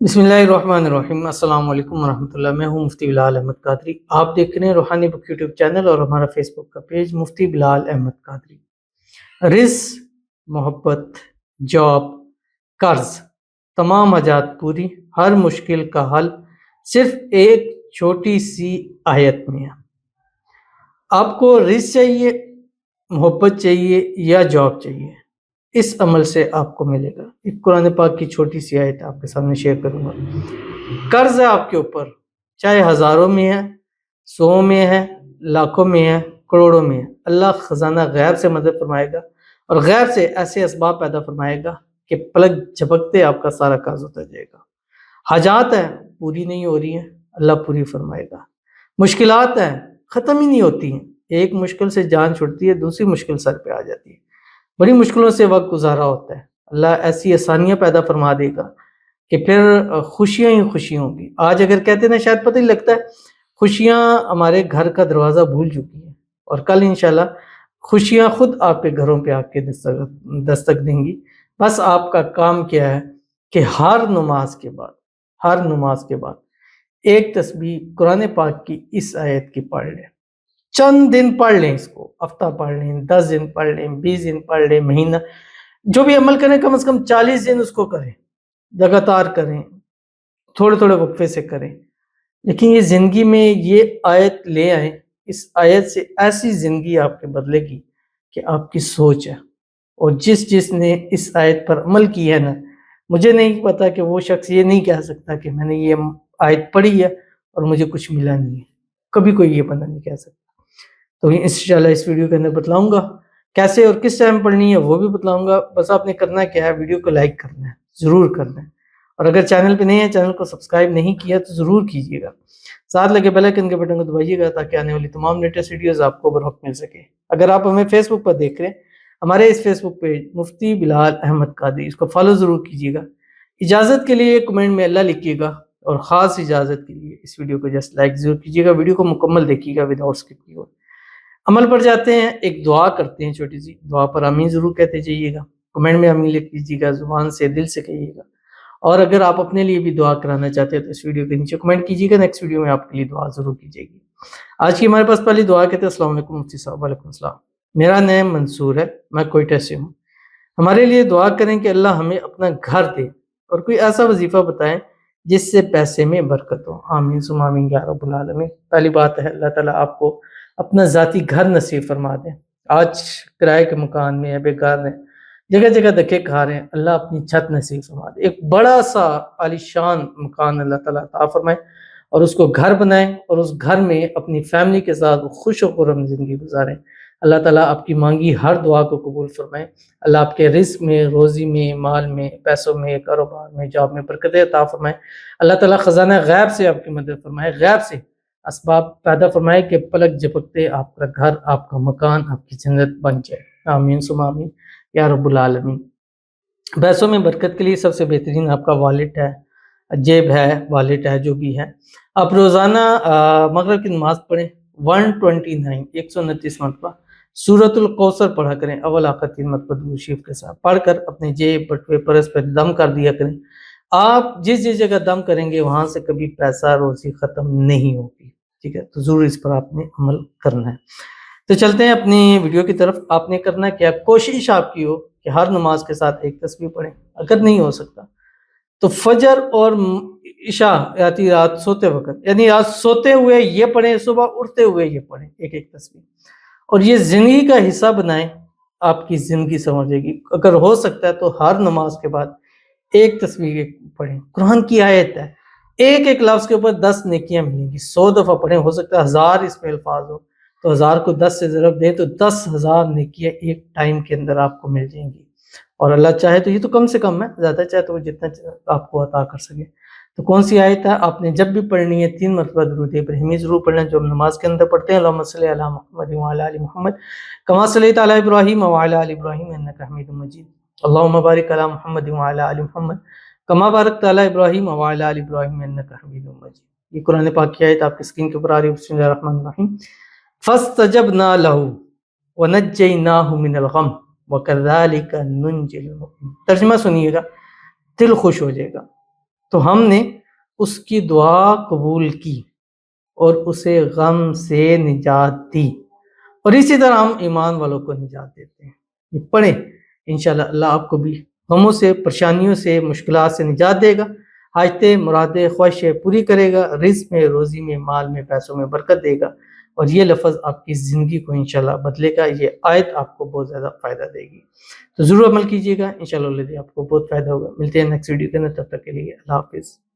बिस्मिल्लाहिर्रहमानिर्रहीम। अस्सलाम वालेकुम रहमतुल्लाह। मैं हूं मुफ्ती बिलाल अहमद कादरी। आप देख रहे हैं रूहानी बुक यूट्यूब चैनल और हमारा फेसबुक का पेज मुफ्ती बिलाल अहमद कादरी। रिज़्क, मोहब्बत, जॉब, कर्ज, तमाम हाजात पूरी, हर मुश्किल का हल सिर्फ एक छोटी सी आयत में है। आपको रिज़्क चाहिए, मोहब्बत चाहिए या जॉब चाहिए, इस अमल से आपको मिलेगा। एक कुरान पाक की छोटी सी आयत आपके सामने शेयर करूंगा। कर्ज है आपके ऊपर, चाहे हजारों में है, सौ में है, लाखों में है, करोड़ों में है, अल्लाह खजाना गैब से मदद फरमाएगा और गैब से ऐसे असबाब पैदा फरमाएगा कि पलक झपकते आपका सारा कर्ज उतर जाएगा। हाजात है पूरी नहीं हो रही है, अल्लाह पूरी फरमाएगा। मुश्किलात है ख़त्म ही नहीं होती हैं, एक मुश्किल से जान छुटती है, दूसरी मुश्किल सर पे आ जाती है। बड़ी मुश्किलों से वक्त गुजारा होता है, अल्लाह ऐसी आसानियाँ पैदा फरमा देगा कि फिर खुशियाँ ही खुशियाँ होंगी। आज अगर कहते ना, शायद पता ही लगता है, खुशियाँ हमारे घर का दरवाज़ा भूल चुकी हैं और कल इंशाल्लाह खुशियाँ खुद आपके घरों पे आके दस्तक देंगी। बस आपका काम क्या है कि हर नमाज के बाद एक तस्बीह कुरान पाक की इस आयत की पढ़ लें। चंद दिन पढ़ लें, इसको हफ्ता पढ़ लें, 10 दिन पढ़ लें, 20 दिन पढ़ लें, महीना, जो भी अमल करें कम से कम 40 दिन उसको करें, लगातार करें, थोड़े थोड़े वक्फे से करें। लेकिन ये ज़िंदगी में ये आयत ले आएँ, इस आयत से ऐसी ज़िंदगी आपके बदलेगी कि आपकी सोच है। और जिसने इस आयत पर अमल किया है ना, मुझे नहीं पता कि वो शख्स ये नहीं कह सकता कि मैंने ये आयत पढ़ी है और मुझे कुछ मिला नहीं है। कभी कोई ये बंदा नहीं कह सकता। तो इंशाल्लाह इस वीडियो के अंदर बतलाऊँगा कैसे और किस टाइम पढ़नी है, वो भी बतलाऊँगा। बस आपने करना क्या है, वीडियो को लाइक करना है, ज़रूर करना है। और अगर चैनल पे नए हैं, चैनल को सब्सक्राइब नहीं किया तो ज़रूर कीजिएगा। साथ लगे बेल आइकन के बटन को दबाइएगा ताकि आने वाली तमाम लेटेस्ट वीडियोज़ आपको बरवक्त मिल सके। अगर आप हमें फेसबुक पर देख रहे हैं, हमारे इस फेसबुक पेज मुफ्ती बिलाल अहमद कादरी, इसको फॉलो ज़रूर कीजिएगा। इजाज़त के लिए कमेंट में अल्लाह लिखिएगा और ख़ास इजाज़त के लिए इस वीडियो को जस्ट लाइक ज़रूर कीजिएगा। वीडियो को मुकम्मल देखिएगा विदाउट स्किप किए। अमल पर जाते हैं, एक दुआ करते हैं छोटी सी। दुआ पर आमीन ज़रूर कहते जाइएगा, कमेंट में आमीन लिख लीजिएगा, ज़ुबान से दिल से कहिएगा। और अगर आप अपने लिए भी दुआ कराना चाहते हैं तो इस वीडियो के नीचे कमेंट कीजिएगा, नेक्स्ट वीडियो में आपके लिए दुआ ज़रूर की जाएगी। आज की हमारे पास पहली दुआ कहते हैं, अस्सलाम वालेकुम मुफ्ती साहब। वालेकुम सलाम। मेरा नाम मंसूर है, मैं कोयटा से हूँ। हमारे लिए दुआ करें कि अल्लाह हमें अपना घर दे और कोई ऐसा वजीफ़ा बताएं जिससे पैसे में बरकत हो। आमीन सुम्मा आमीन या रब्बुल आलमीन। पहली बात है, अल्लाह ताला आपको अपना ज़ाती घर नसीब फरमा दें। आज किराए के मकान में है, बेकार हैं, जगह जगह धक्के खा रहे हैं, अल्लाह अपनी छत नसीब फरमा दे। एक बड़ा सा आलीशान मकान अल्लाह ताला अता फरमाए और उसको घर बनाएं और उस घर में अपनी फैमिली के साथ खुश व खुर्रम ज़िंदगी गुजारें। अल्लाह ताला आपकी मांगी हर दुआ को कबूल फरमाए। अल्लाह आपके रिज़्क में, रोज़ी में, माल में, पैसों में, कारोबार में, जॉब में बरकतें अता फरमाए। अल्लाह ताला खजाना गैब से आपकी मदद फरमाए, गैब से असबाब पैदा फरमाए कि पलक झपकते आपका घर, आपका मकान, आपकी जन्नत बन जाए। आमीन सुम्मा आमीन या रब्बुल आलमीन। पैसों में बरकत के लिए सबसे बेहतरीन आपका वॉलेट है, जेब है, वॉलेट है, जो भी है। आप रोज़ाना मगरिब की नमाज़ पढ़ें 129 मरतबा सूरतुल कौसर पढ़ा करें, अव्वल आखिर 3 मरतबा दुरूद शरीफ के साथ पढ़कर अपने जेब, बटुए, पर्स पर दम कर दिया करें। आप जिस जिस जगह दम करेंगे वहाँ से कभी पैसा रोज़ी ख़त्म नहीं होगी, ठीक है? तो ज़रूर इस पर आपने अमल करना है। तो चलते हैं अपनी वीडियो की तरफ। आपने करना क्या, कोशिश आपकी हो कि हर नमाज के साथ एक तस्बीह पढ़ें। अगर नहीं हो सकता तो फजर और इशा यानी रात सोते वक्त, यानी रात सोते हुए ये पढ़ें, सुबह उठते हुए ये पढ़ें एक एक तस्बीह, और ये ज़िंदगी का हिस्सा बनाएं, आपकी ज़िंदगी संवर जाएगी। अगर हो सकता है तो हर नमाज के बाद एक तस्बीह पढ़ें। कुरान की आयत है, एक एक लफ्ज़ के ऊपर 10 नेकियां मिलेंगी। 100 दफ़ा पढ़ें, हो सकता है 1000 इसमें अल्फाज हो, तो 1000 को 10 से ज़रब दें तो 10,000 नेकियां एक टाइम के अंदर आपको मिल जाएंगी। और अल्लाह चाहे तो ये तो कम से कम है, ज़्यादा चाहे तो वो जितना आपको अता कर सके। तो कौन सी आयत है, आपने जब भी पढ़नी है 3 मरतबा दुरूद इब्राहिमी ज़रूर पढ़ना, जो हम नमाज के अंदर पढ़ते हैं। अल्लाहुम्मा सल्लि अला मुहम्मद व अला आलि मुहम्मद कमा सल्लैता अला इब्राहीम व अला आलि इब्राहीम इन्नका हमीदुम मजीद। अल्लाहुम्मा बारिक अला मुहम्मद व अला आलि मुहम्मद कमा बारकता अला इब्राहीम व अला आलि इब्राहीम इन्नका हमीदुम मजीद। ये कुरान पाक की आयत आपकी स्क्रीन के ऊपर आ रही है। बिस्मिल्लाहिर रहमानिर रहीम। फस्तजबना लहू व नज्जयनाहु मिनल गम व कज़ालिका नुंजिल मुमिनीन। तर्जुमा सुनिएगा, दिल खुश हो जाएगा। تو ہم نے اس کی دعا قبول کی اور اسے غم سے نجات دی، اور اسی طرح ہم ایمان والوں کو نجات دیتے ہیں۔ یہ پڑھیں، انشاءاللہ اللہ آپ کو بھی غموں سے، پریشانیوں سے، مشکلات سے نجات دے گا، حاجتیں، مرادیں، خواہشیں پوری کرے گا، رزق میں، روزی میں، مال میں، پیسوں میں برکت دے گا، اور یہ لفظ آپ کی زندگی کو انشاءاللہ بدلے گا۔ یہ آیت آپ کو بہت زیادہ فائدہ دے گی، تو ضرور عمل کیجیے گا، انشاءاللہ آپ کو بہت فائدہ ہوگا۔ ملتے ہیں نیکسٹ ویڈیو کے اندر، تب تک کے لیے اللہ حافظ۔